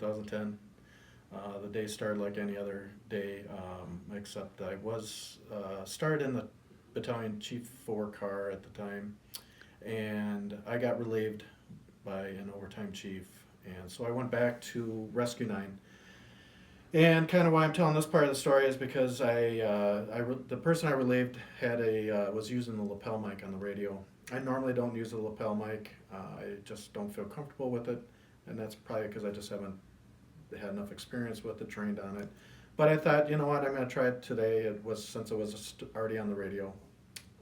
2010. The day started like any other day, except I was started in the battalion Chief 4 car at the time, and I got relieved by an overtime chief, and so I went back to Rescue 9. And kind of why I'm telling this part of the story is because the person I relieved was using the lapel mic on the radio. I normally don't use the lapel mic. I just don't feel comfortable with it, and that's probably because I just haven't had enough experience with it, trained on it. But I thought, you know what, I'm going to try it today. Since it was already on the radio,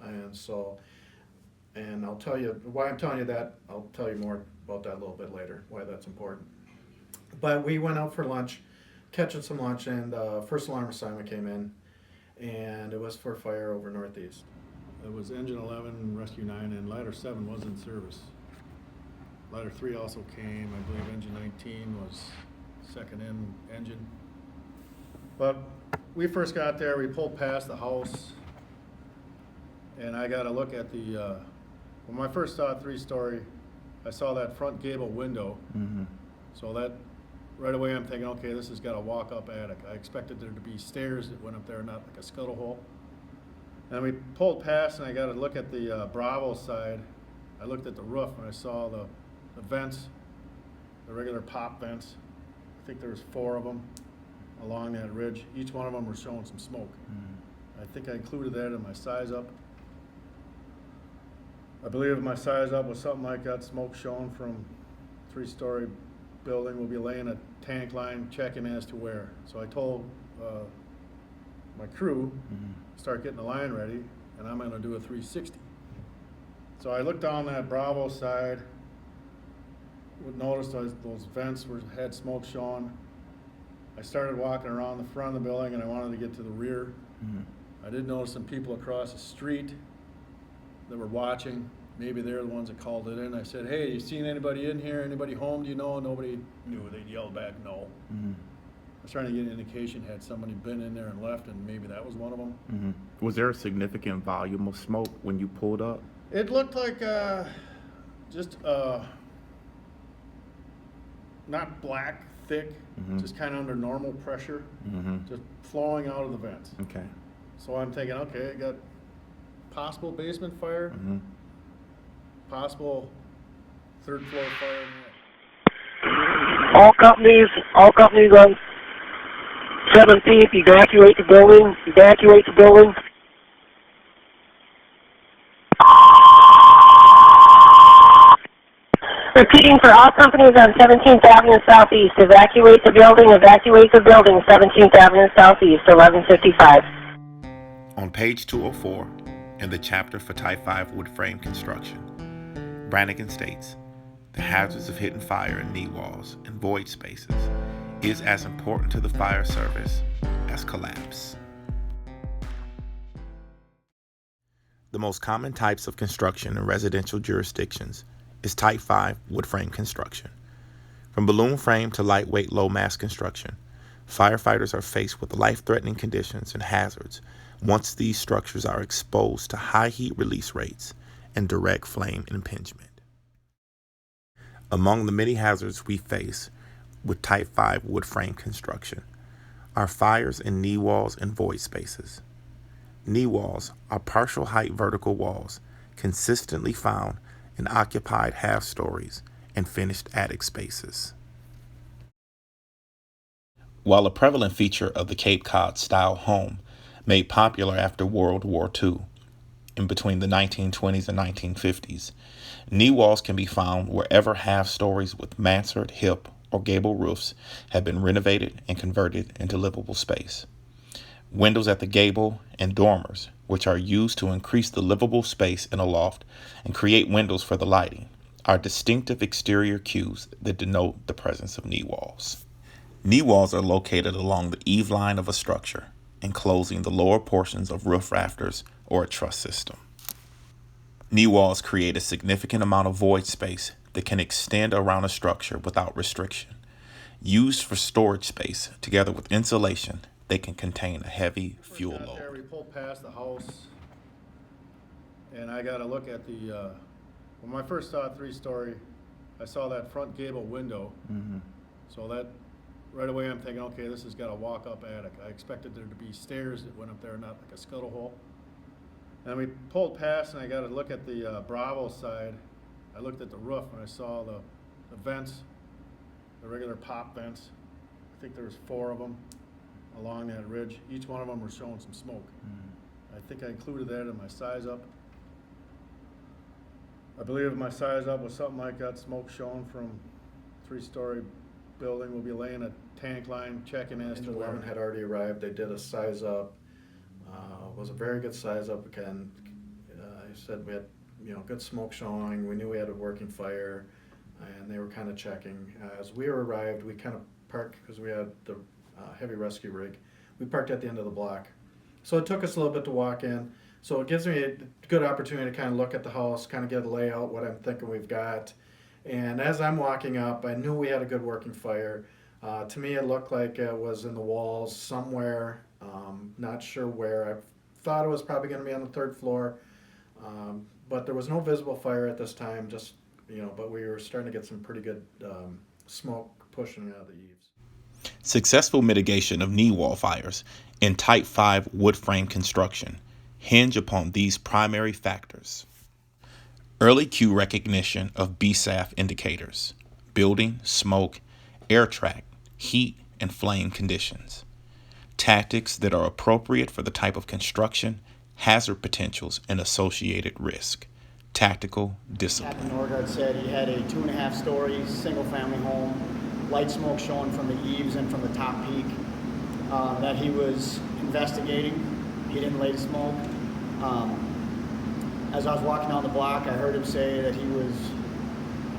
and I'll tell you why I'm telling you that. I'll tell you more about that a little bit later, why that's important. But we went out for lunch, catching some lunch, and first alarm assignment came in, and it was for fire over Northeast. It was Engine 11, Rescue 9, and Ladder 7 was in service. Ladder 3 also came. I believe Engine 19 was second in engine. But we first got there, we pulled past the house, and I got to look at when I first saw a 3-story, I saw that front gable window. Mm-hmm. So that, right away I'm thinking, okay, this has got a walk-up attic. I expected there to be stairs that went up there, not like a scuttle hole. And we pulled past, and I got to look at the Bravo side. I looked at the roof, and I saw the vents, the regular pop vents. I think there was 4 of them along that ridge. Each one of them was showing some smoke. Mm-hmm. I think I included that in my size up. I believe my size up was something like that, smoke showing from 3-story building. We'll be laying a tank line, checking as to where. So I told my crew, start getting the line ready, and I'm gonna do a 360. So I looked down that Bravo side, noticed those vents had smoke showing. I started walking around the front of the building, and I wanted to get to the rear. Mm-hmm. I did notice some people across the street that were watching. Maybe they're the ones that called it in. I said, hey, you seen anybody in here? Anybody home? Do you know? Nobody knew. They yelled back, no. Mm-hmm. I was trying to get an indication, had somebody been in there and left, and maybe that was one of them. Mm-hmm. Was there a significant volume of smoke when you pulled up? It looked like just not black, thick, just kind of under normal pressure, just flowing out of the vents. Okay. So I'm thinking, okay, I got possible basement fire, possible 3rd floor fire. All companies on 17th, evacuate the building. Repeating for all companies on 17th Avenue Southeast, evacuate the building, 17th Avenue Southeast, 11:55. On page 204, in the chapter for Type 5 wood frame construction, Brannigan states, the hazards of hitting fire in knee walls and void spaces is as important to the fire service as collapse. The most common types of construction in residential jurisdictions is Type 5 wood frame construction. From balloon frame to lightweight low mass construction, firefighters are faced with life-threatening conditions and hazards once these structures are exposed to high heat release rates and direct flame impingement. Among the many hazards we face with Type 5 wood frame construction are fires in knee walls and void spaces. Knee walls are partial height vertical walls consistently found in occupied half stories and finished attic spaces. While a prevalent feature of the Cape Cod style home made popular after World War II, in between the 1920s and 1950s, knee walls can be found wherever half stories with mansard, hip, or gable roofs have been renovated and converted into livable space. Windows at the gable and dormers, which are used to increase the livable space in a loft and create windows for the lighting, are distinctive exterior cues that denote the presence of knee walls. Knee walls are located along the eave line of a structure, enclosing the lower portions of roof rafters or a truss system. Knee walls create a significant amount of void space that can extend around a structure without restriction. Used for storage space, together with insulation, they can contain a heavy fuel load. We pulled past the house, and I got to look at when I first saw a 3-story, I saw that front gable window. So that, right away I'm thinking, okay, this has got a walk-up attic. I expected there to be stairs that went up there, not like a scuttle hole. And we pulled past, and I got to look at the Bravo side. I looked at the roof, and I saw the vents, the regular pop vents. I think there was 4 of them along that ridge. Each one of them were showing some smoke. I think I included that in my size up. I believe my size up was something like that, smoke showing from 3-story building. We'll be laying a tank line, checking as to Engine where. 11 had already arrived. They did a size up. Was a very good size up again. I said we had, good smoke showing. We knew we had a working fire, and they were kind of checking. As we arrived, we kind of parked because we had the heavy rescue rig. We parked at the end of the block, so it took us a little bit to walk in. So it gives me a good opportunity to kind of look at the house, kind of get a layout, what I'm thinking we've got. And as I'm walking up, I knew we had a good working fire. To me, it looked like it was in the walls somewhere. Not sure where. I thought it was probably going to be on the 3rd floor, but there was no visible fire at this time. Just but we were starting to get some pretty good smoke pushing out of the eaves. Successful mitigation of knee wall fires in Type 5 wood frame construction hinge upon these primary factors. Early cue recognition of BSAF indicators: building, smoke, air tract, heat, and flame conditions. Tactics that are appropriate for the type of construction, hazard potentials, and associated risk. Tactical discipline. Captain Norgard said he had a 2.5-story single-family home, light smoke showing from the eaves and from the top peak, that he was investigating. He didn't lay the smoke. As I was walking down the block, I heard him say that he was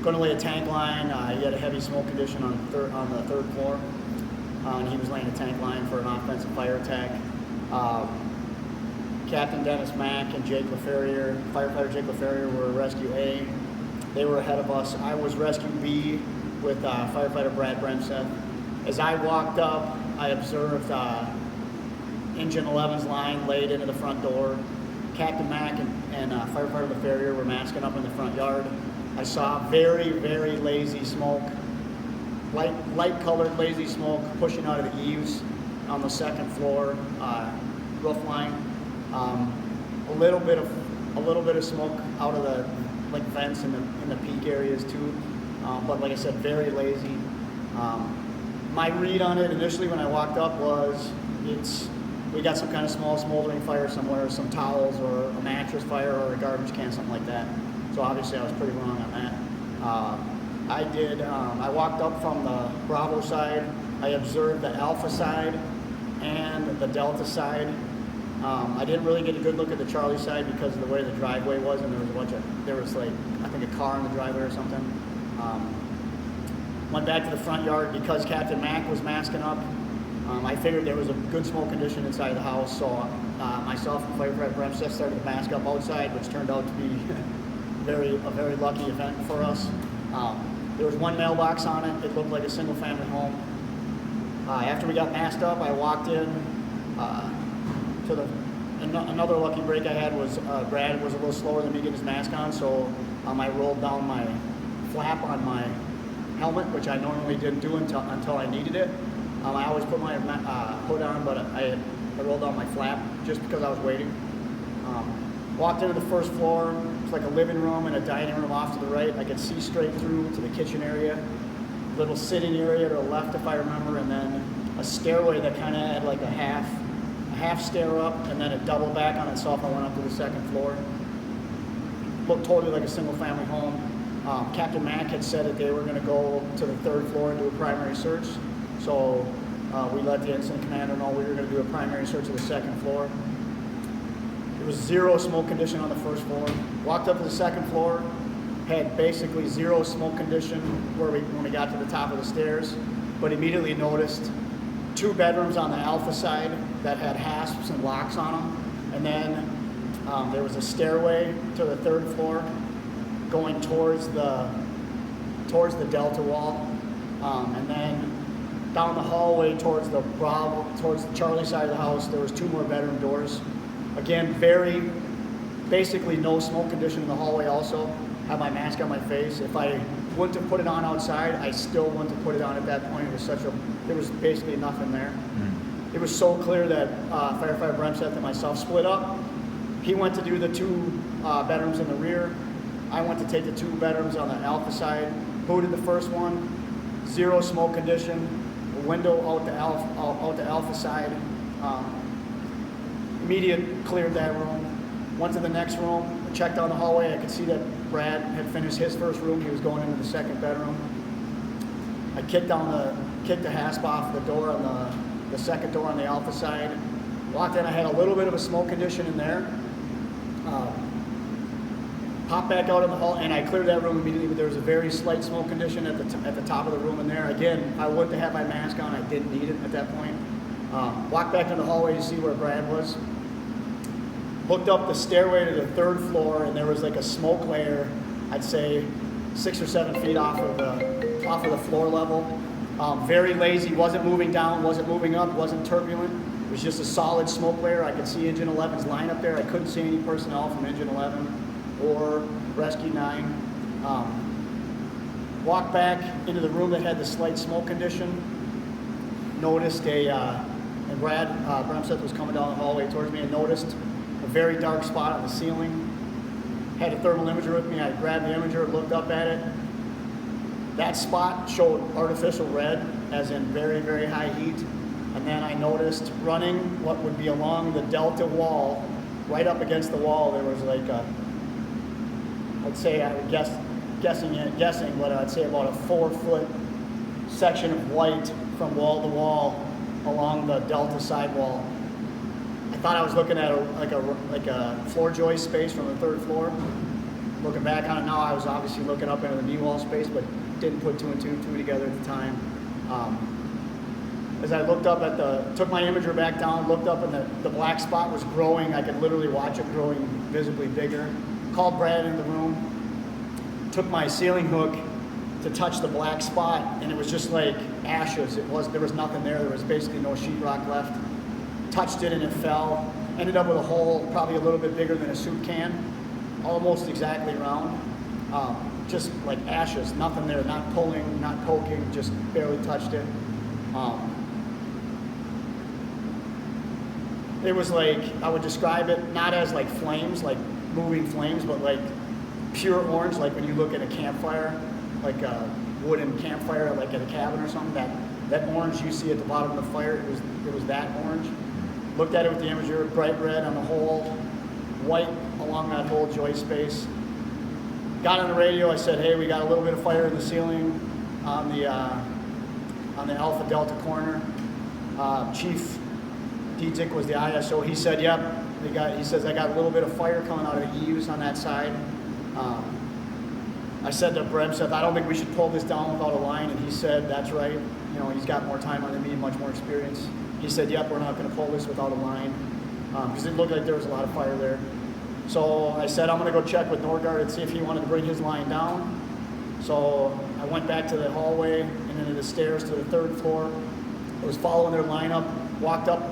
going to lay a tank line. He had a heavy smoke condition on the 3rd floor, and he was laying a tank line for an offensive fire attack. Captain Dennis Mack and firefighter Jake LaFerrier were Rescue A. They were ahead of us. I was Rescue B with firefighter Brad Bremseth. As I walked up, I observed Engine 11's line laid into the front door. Captain Mack and firefighter LaFerrier were masking up in the front yard. I saw very, very lazy smoke, light-colored lazy smoke pushing out of the eaves on the 2nd floor roof line. A little bit of smoke out of the vents in the peak areas too, but like I said, very lazy. My read on it initially when I walked up was we got some kind of small smoldering fire somewhere, some towels or a mattress fire or a garbage can, something like that. So obviously I was pretty wrong on that. I walked up from the Bravo side. I observed the Alpha side and the Delta side. I didn't really get a good look at the Charlie side because of the way the driveway was, and there was I think a car in the driveway or something. Went back to the front yard because Captain Mack was masking up. I figured there was a good smoke condition inside the house, so myself and firefighter Bremseth started to mask up outside, which turned out to be a very lucky event for us. There was one mailbox on it. It looked like a single-family home. After we got masked up, I walked in to another lucky break I had was Brad was a little slower than me getting his mask on, so I rolled down my flap on my helmet, which I normally didn't do until I needed it. I always put my hood on, but I rolled down my flap just because I was waiting. Walked into the 1st floor. It's like a living room and a dining room off to the right. I could see straight through to the kitchen area, little sitting area to the left if I remember, and then a stairway that kind of had like a half stair up, and then it doubled back on itself. I went up to the 2nd floor. Looked totally like a single family home. Captain Mack had said that they were going to go to the 3rd floor and do a primary search. So we let the incident commander know we were going to do a primary search of the 2nd floor. There was zero smoke condition on the 1st floor. Walked up to the 2nd floor, had basically zero smoke condition when we got to the top of the stairs, but immediately noticed 2 bedrooms on the Alpha side that had hasps and locks on them, and then there was a stairway to the 3rd floor going towards the Delta wall, and then down the hallway towards the Charlie side of the house, there was 2 more bedroom doors. Again, basically no smoke condition in the hallway also. Had my mask on my face. If I wouldn't have put it on outside, I still wouldn't have put it on at that point. There was basically nothing there. It was so clear that firefighter Bremseth and myself split up. He went to do the 2 bedrooms in the rear. I went to take the 2 bedrooms on the alpha side, booted the first one, 0 smoke condition, a window out the alpha side. Immediate cleared that room. Went to the next room, checked down the hallway. I could see that Brad had finished his first room. He was going into the second bedroom. I kicked the hasp off the door on the second door on the alpha side. Walked in, I had a little bit of a smoke condition in there. Popped back out in the hall, and I cleared that room immediately, but there was a very slight smoke condition at the top of the room in there. Again, I wouldn't have had my mask on. I didn't need it at that point. Walked back in the hallway to see where Brad was. Looked up the stairway to the 3rd floor, and there was like a smoke layer, I'd say 6 or 7 feet off of the floor level. Very lazy, wasn't moving down, wasn't moving up, wasn't turbulent. It was just a solid smoke layer. I could see Engine 11's line up there. I couldn't see any personnel from Engine 11 or Rescue 9. Walked back into the room that had the slight smoke condition. Noticed and Brad Bremseth was coming down the hallway towards me, and noticed a very dark spot on the ceiling. Had a thermal imager with me. I grabbed the imager, looked up at it. That spot showed artificial red, as in very, very high heat. And then I noticed running what would be along the delta wall, right up against the wall, there was like I'd say, I would guessing, but I'd say about a 4-foot section of white from wall to wall along the delta sidewall. I thought I was looking at a floor joist space from the 3rd floor. Looking back on it now, I was obviously looking up into the knee wall space, but didn't put 2 and 2 together at the time. As I looked up took my imager back down, looked up, and the black spot was growing. I could literally watch it growing visibly bigger. Called Brad in the room, took my ceiling hook to touch the black spot, and it was just like ashes. There was nothing there. There was basically no sheetrock left. Touched it and it fell. Ended up with a hole probably a little bit bigger than a soup can, almost exactly round. Just like ashes, nothing there, not pulling, not poking, just barely touched it. It was like, I would describe it not as like flames, like moving flames, but like pure orange, like when you look at a campfire, like a wooden campfire, like at a cabin or something, that orange you see at the bottom of the fire, it was that orange. Looked at it with the imager, bright red on the whole, white along that whole joist space. Got on the radio, I said, hey, we got a little bit of fire in the ceiling on the Alpha Delta corner. Chief Dietzick was the ISO. He said, yep, he says, I got a little bit of fire coming out of the eaves on that side. I said to Bremseth, I don't think we should pull this down without a line, and he said, that's right. You know, he's got more time on than me, much more experience. He said, yep, we're not going to pull this without a line, because it looked like there was a lot of fire there. So I said, I'm going to go check with Norgard and see if he wanted to bring his line down. So I went back to the hallway and then to the stairs to the 3rd floor. I was following their lineup, walked up.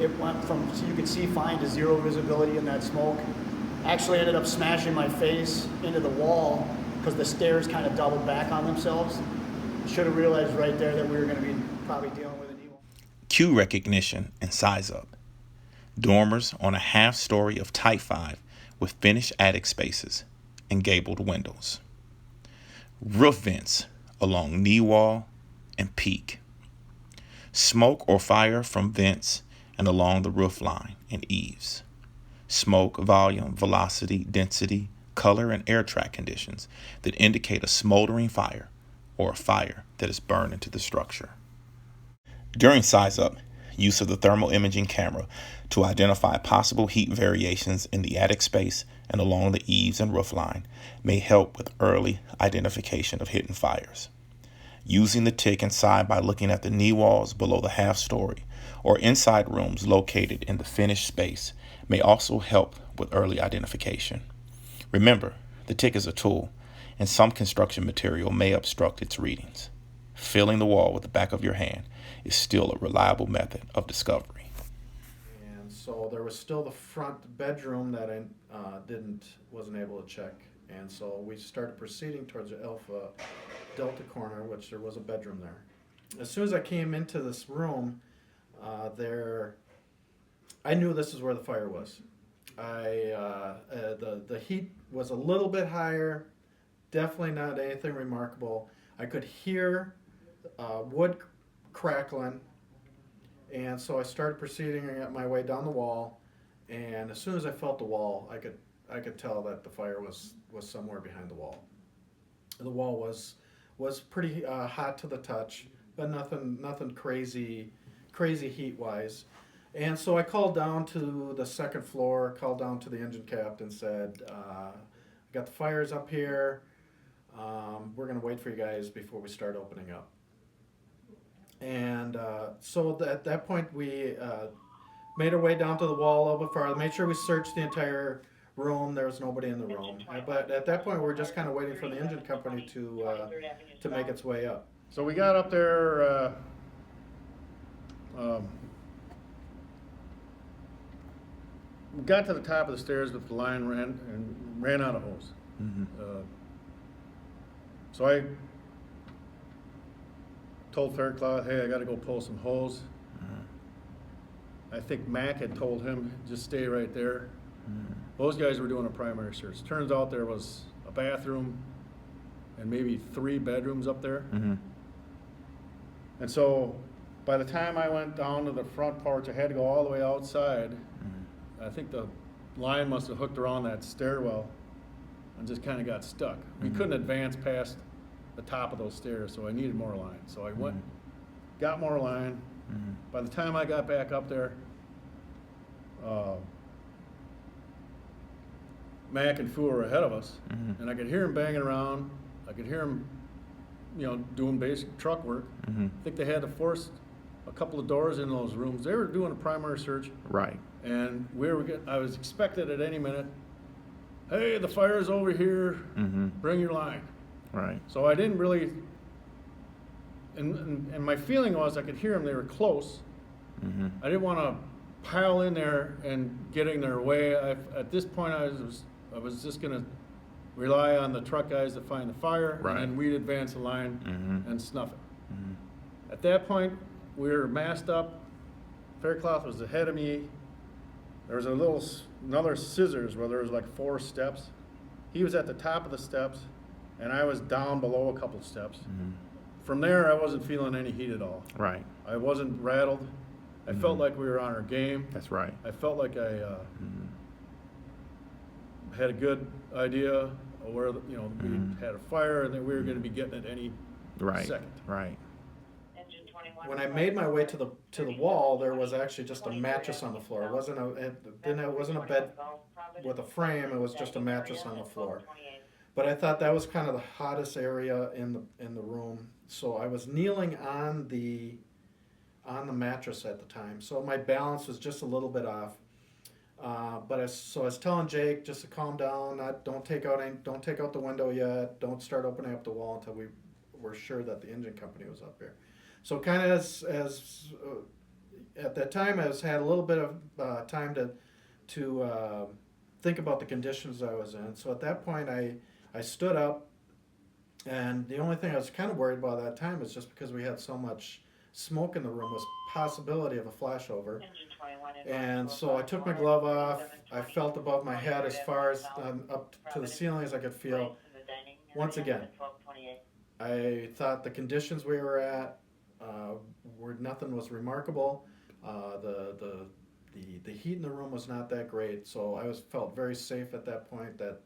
It went from, so you could see fine, to 0 visibility in that smoke. Actually ended up smashing my face into the wall because the stairs kind of doubled back on themselves. Should have realized right there that we were going to be probably dealing with an evil. Cue recognition and size up. Dormers on a half story of Type 5 with finished attic spaces and gabled windows. Roof vents along knee wall and peak. Smoke or fire from vents and along the roof line and eaves. Smoke, volume, velocity, density, color, and air track conditions that indicate a smoldering fire or a fire that is burned into the structure. During size up, use of the thermal imaging camera to identify possible heat variations in the attic space and along the eaves and roof line may help with early identification of hidden fires. Using the tick inside by looking at the knee walls below the half story or inside rooms located in the finished space may also help with early identification. Remember, the tick is a tool, and some construction material may obstruct its readings. Filling the wall with the back of your hand is still a reliable method of discovery. And so there was still the front bedroom that I wasn't able to check, And so we started proceeding towards the Alpha Delta corner, which there was a bedroom there. As soon as I came into this room, I knew this is where the fire was. The heat was a little bit higher, definitely not anything remarkable. I could hear wood crackling, and so I started proceeding my way down the wall. And as soon as I felt the wall, I could tell that the fire was somewhere behind the wall. The wall was pretty hot to the touch, but nothing crazy heat wise. And so I called down to the second floor, called down to the engine captain, said, I got the fires up here. We're going to wait for you guys before we start opening up. And so at that point, we made our way down to the wall a little bit farther, made sure we searched the entire room. There was nobody in the room. But at that point, we were just kind of waiting for the engine company to make its way up. So we got up there, we got to the top of the stairs, but the line ran out of hose. So I told Faircloth, hey, I got to go pull some hose. I think Mac had told him, just stay right there. Those guys were doing a primary search. Turns out there was a bathroom and maybe 3 bedrooms up there. And so by the time I went down to the front porch, I had to go all the way outside. I think the line must have hooked around that stairwell and just kind of got stuck. We couldn't advance past the top of those stairs, so I needed more line. So I went, got more line. By the time I got back up there, Mac and Fu were ahead of us, and I could hear him banging around. I could hear him, doing basic truck work. I think they had to force a couple of doors in those rooms. They were doing a primary search. Right. And I was expected at any minute, hey, the fire's over here, bring your line. Right. So I didn't really, and my feeling was I could hear them, they were close. I didn't want to pile in there and get in their way. At this point, I was just going to rely on the truck guys to find the fire, Right. and then we'd advance the line and snuff it. At that point, we were masked up. Faircloth was ahead of me. There was another scissors where there was like 4 steps. He was at the top of the steps, and I was down below a couple of steps. From there, I wasn't feeling any heat at all. Right. I wasn't rattled. I felt like we were on our game. That's right. I felt like I had a good idea of where we had a fire and that we were going to be getting it any second. Right. When I made my way to the wall, there was actually just a mattress on the floor. It wasn't a bed with a frame. It was just a mattress on the floor. But I thought that was kind of the hottest area in the room, so I was kneeling on the mattress at the time. So my balance was just a little bit off. But I was telling Jake just to calm down. Don't take out the window yet. Don't start opening up the wall until we were sure that the engine company was up here. So kind of as at that time, I had a little bit of time to think about the conditions I was in. So at that point, I stood up, and the only thing I was kind of worried about at that time is just because we had so much smoke in the room was possibility of a flashover. And so I took my glove off. I felt above my head as far as up to the ceiling as I could feel. Once again, I thought the conditions we were at nothing was remarkable. The heat in the room was not that great, so I felt very safe at that point that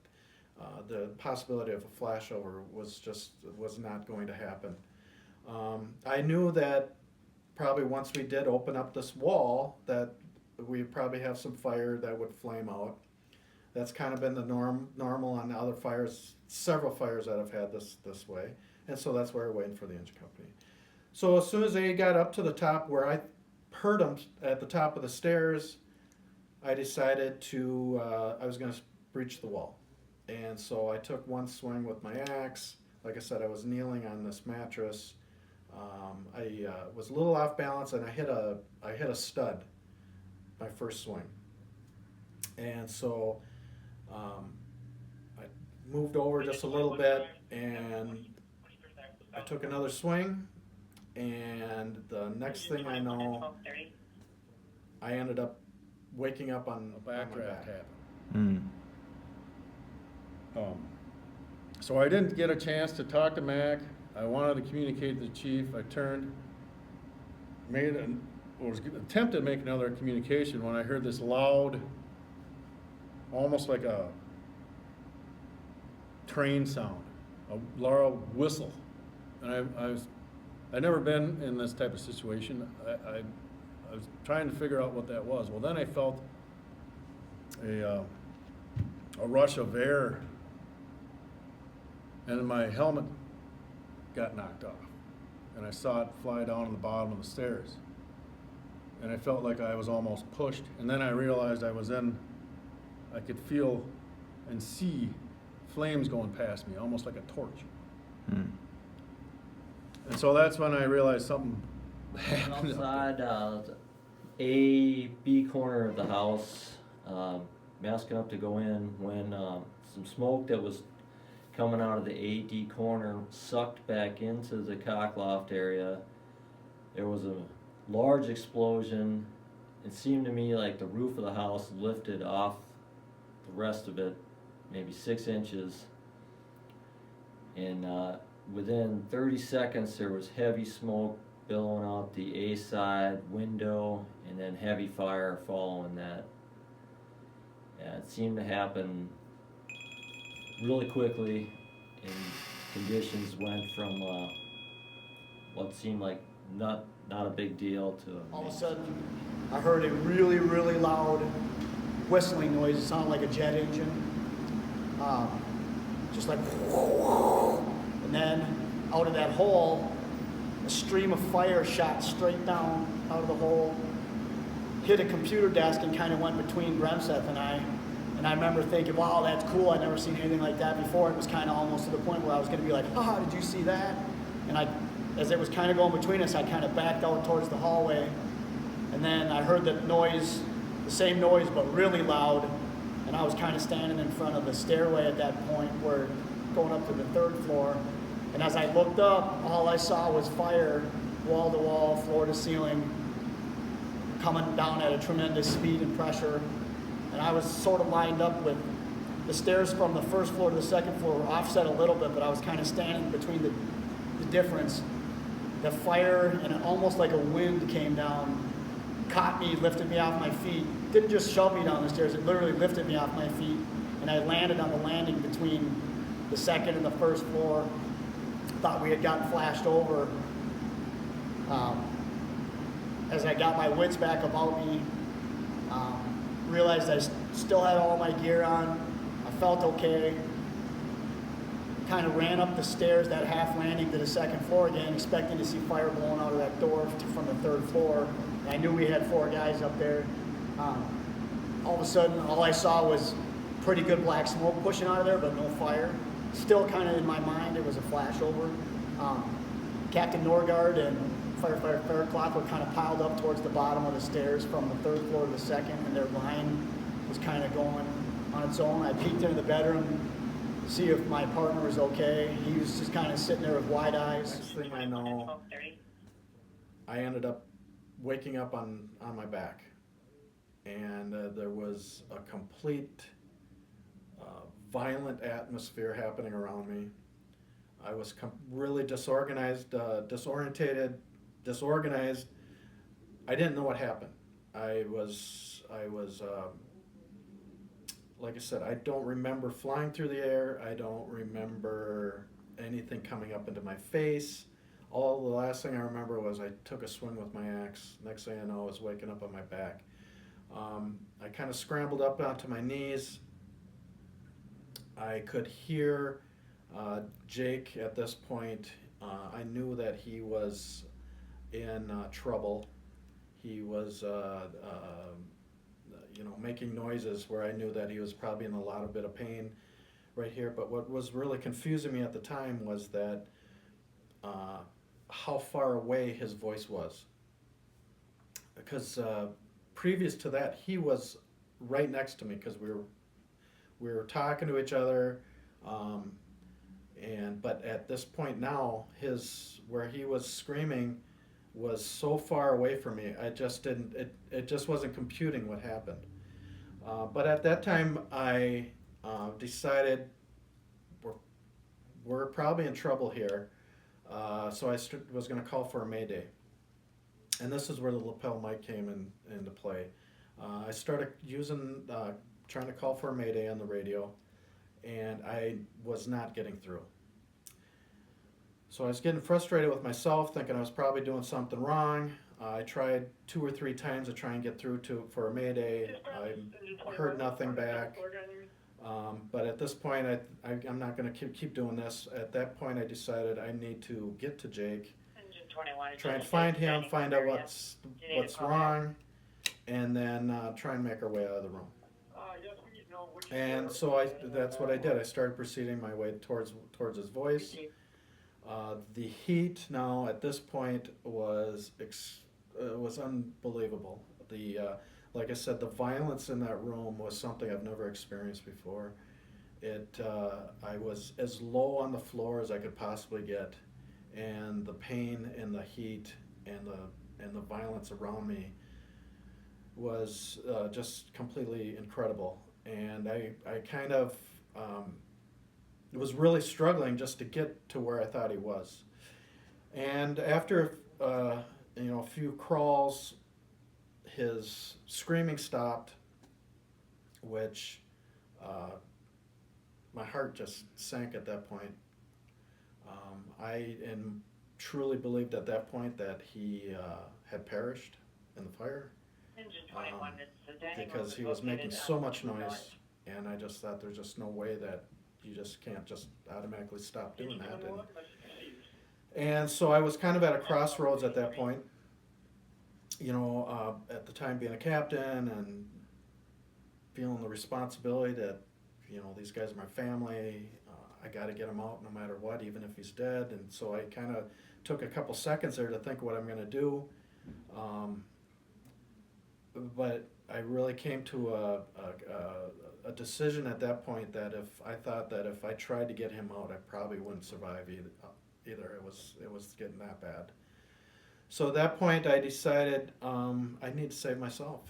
the possibility of a flashover was not going to happen. I knew that probably once we did open up this wall that we'd probably have some fire that would flame out. That's kind of been the normal on other fires, several fires that I've had this way, and so that's why we're waiting for the engine company. So as soon as they got up to the top where I heard them at the top of the stairs, I decided I was going to breach the wall. And so I took one swing with my axe. Like I said, I was kneeling on this mattress. I was a little off balance, and I hit a stud my first swing. And so I moved over just a little bit, and I took another swing, and the next thing I know, I ended up waking up on A my backdraft back. happened. So I didn't get a chance to talk to Mac. I wanted to communicate to the chief. I turned, was attempted to make another communication when I heard this loud, almost like a train sound, a loud whistle. And I'd never been in this type of situation. I was trying to figure out what that was. Well, then I felt a rush of air, and my helmet got knocked off, and I saw it fly down on the bottom of the stairs, and I felt like I was almost pushed, and then I realized I could feel and see flames going past me, almost like a torch. And so that's when I realized something happened. Outside, A, B corner of the house, masking up to go in when some smoke that was coming out of the A, D corner sucked back into the cockloft area. There was a large explosion. It seemed to me like the roof of the house lifted off the rest of it, maybe 6 inches. And within 30 seconds, there was heavy smoke billowing out the A side window, and then heavy fire following that. Yeah, it seemed to happen really quickly, and conditions went from what seemed like not a big deal to All of a sudden, I heard a really, really loud whistling noise. It sounded like a jet engine. Just like, and then out of that hole, a stream of fire shot straight down out of the hole, hit a computer desk, and kind of went between Bremseth and I. And I remember thinking, wow, that's cool. I'd never seen anything like that before. It was kind of almost to the point where I was going to be like, ah, did you see that? And as it was kind of going between us, I kind of backed out towards the hallway. And then I heard the noise, the same noise, but really loud. And I was kind of standing in front of the stairway at that point, where going up to the 3rd floor. And as I looked up, all I saw was fire, wall to wall, floor to ceiling, coming down at a tremendous speed and pressure. And I was sort of lined up with the stairs from the 1st floor to the 2nd floor were offset a little bit, but I was kind of standing between the difference. The fire, and almost like a wind, came down, caught me, lifted me off my feet. Didn't just shove me down the stairs, it literally lifted me off my feet. And I landed on the landing between the 2nd and the 1st floor. Thought we had gotten flashed over. As I got my wits back about me, realized I still had all my gear on. I felt okay. Kind of ran up the stairs, that half landing, to the 2nd floor again, expecting to see fire blowing out of that door from the 3rd floor. And I knew we had 4 guys up there. All of a sudden, all I saw was pretty good black smoke pushing out of there, but no fire. Still kind of in my mind, it was a flashover. Captain Norgard and Firefighter Faircloth were kind of piled up towards the bottom of the stairs from the 3rd floor to the 2nd, and their line was kind of going on its own. I peeked into the bedroom to see if my partner was okay. He was just kind of sitting there with wide eyes. Next thing I know, I ended up waking up on my back, and there was a complete violent atmosphere happening around me. I was really disorganized, disorganized. I didn't know what happened. I was like I said, I don't remember flying through the air. I don't remember anything coming up into my face. The last thing I remember was I took a swing with my axe. Next thing I know, I was waking up on my back. I kind of scrambled up onto my knees. I could hear Jake at this point. I knew that he was in trouble. He was, making noises where I knew that he was probably in a bit of pain right here. But what was really confusing me at the time was that how far away his voice was. Because previous to that, he was right next to me, because we were talking to each other. But at this point now, where he was screaming was so far away from me. I just didn't. It just wasn't computing what happened. But at that time, I decided we're probably in trouble here. So I was going to call for a Mayday. And this is where the lapel mic came into play. I started trying to call for a Mayday on the radio, and I was not getting through. So I was getting frustrated with myself, thinking I was probably doing something wrong. I tried 2 or 3 times to try and get through for a Mayday. I heard nothing back. But at this point, I'm not going to keep doing this. At that point, I decided I need to get to Jake, try and find him, find out what's wrong, and then try and make our way out of the room. And so that's what I did. I started proceeding my way towards his voice. The heat now at this point was unbelievable. Like I said, the violence in that room was something I've never experienced before. I was as low on the floor as I could possibly get, and the pain and the heat and the violence around me was just completely incredible. And I kind of was really struggling just to get to where I thought he was. And after a few crawls, his screaming stopped, which my heart just sank at that point. I truly believed at that point that he had perished in the fire, because he was making so much noise, and I just thought there's just no way that you just can't just automatically stop doing that. And so I was kind of at a crossroads at that point. At the time being a captain and feeling the responsibility that, these guys are my family. I got to get him out no matter what, even if he's dead. And so I kind of took a couple seconds there to think what I'm going to do. But I really came to a decision at that point that if I tried to get him out, I probably wouldn't survive either. It was getting that bad. So at that point, I decided I need to save myself.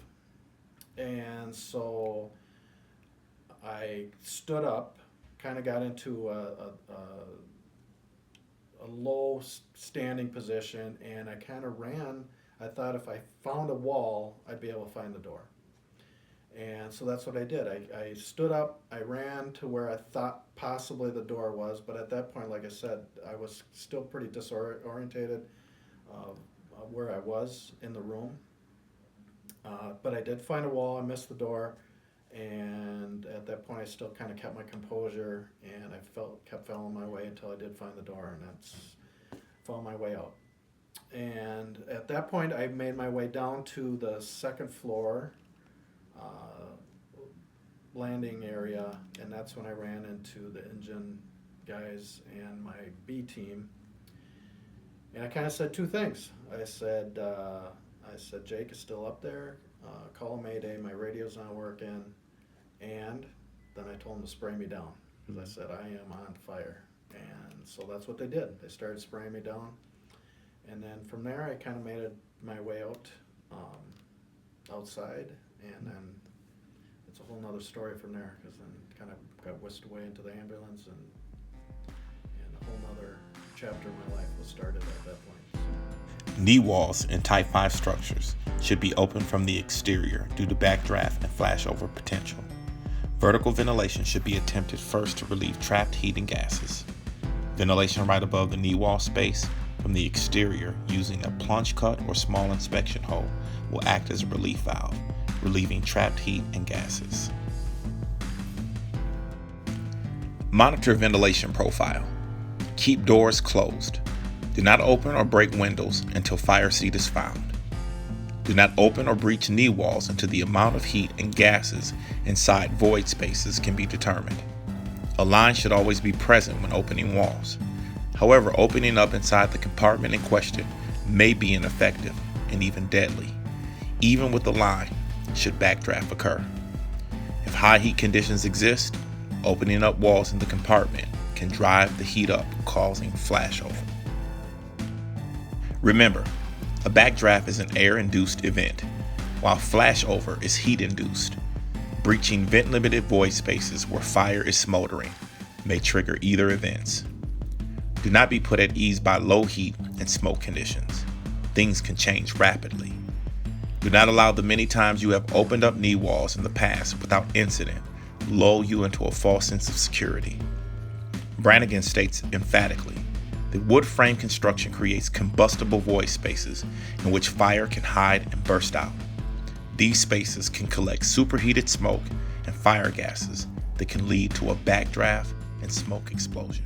And so I stood up, kind of got into a low standing position, and I kind of ran. I thought if I found a wall, I'd be able to find the door. And so that's what I did. I stood up, I ran to where I thought possibly the door was, but at that point, like I said, I was still pretty disorientated where I was in the room. But I did find a wall, I missed the door, and at that point I still kind of kept my composure, and I kept following my way until I did find the door, and found my way out. And at that point I made my way down to the second floor landing area, and that's when I ran into the engine guys and my B team. And I kind of said 2 things. I said, Jake is still up there. Call a Mayday. My radio's not working. And then I told them to spray me down, because I said I am on fire. And so that's what they did. They started spraying me down. And then from there, I kind of made my way out outside, and then it's a whole nother story from there, because then kind of got whisked away into the ambulance, and a whole nother chapter of my life was started at that point. Knee walls in Type 5 structures should be open from the exterior due to backdraft and flashover potential. Vertical ventilation should be attempted first to relieve trapped heat and gases. Ventilation right above the knee wall space from the exterior using a plunge cut or small inspection hole will act as a relief valve, relieving trapped heat and gases. Monitor ventilation profile. Keep doors closed. Do not open or break windows until fire seat is found. Do not open or breach knee walls until the amount of heat and gases inside void spaces can be determined. A line should always be present when opening walls. However, opening up inside the compartment in question may be ineffective and even deadly. Even with the line, should backdraft occur. If high heat conditions exist, Opening up walls in the compartment can drive the heat up, causing flashover. Remember, a backdraft is an air-induced event, while flashover is heat-induced. Breaching vent-limited void spaces where fire is smoldering may trigger either events. Do not be put at ease by low heat and smoke conditions. Things can change rapidly. Do not allow the many times you have opened up knee walls in the past without incident lull you into a false sense of security. Brannigan states emphatically that wood frame construction creates combustible void spaces in which fire can hide and burst out. These spaces can collect superheated smoke and fire gases that can lead to a backdraft and smoke explosion.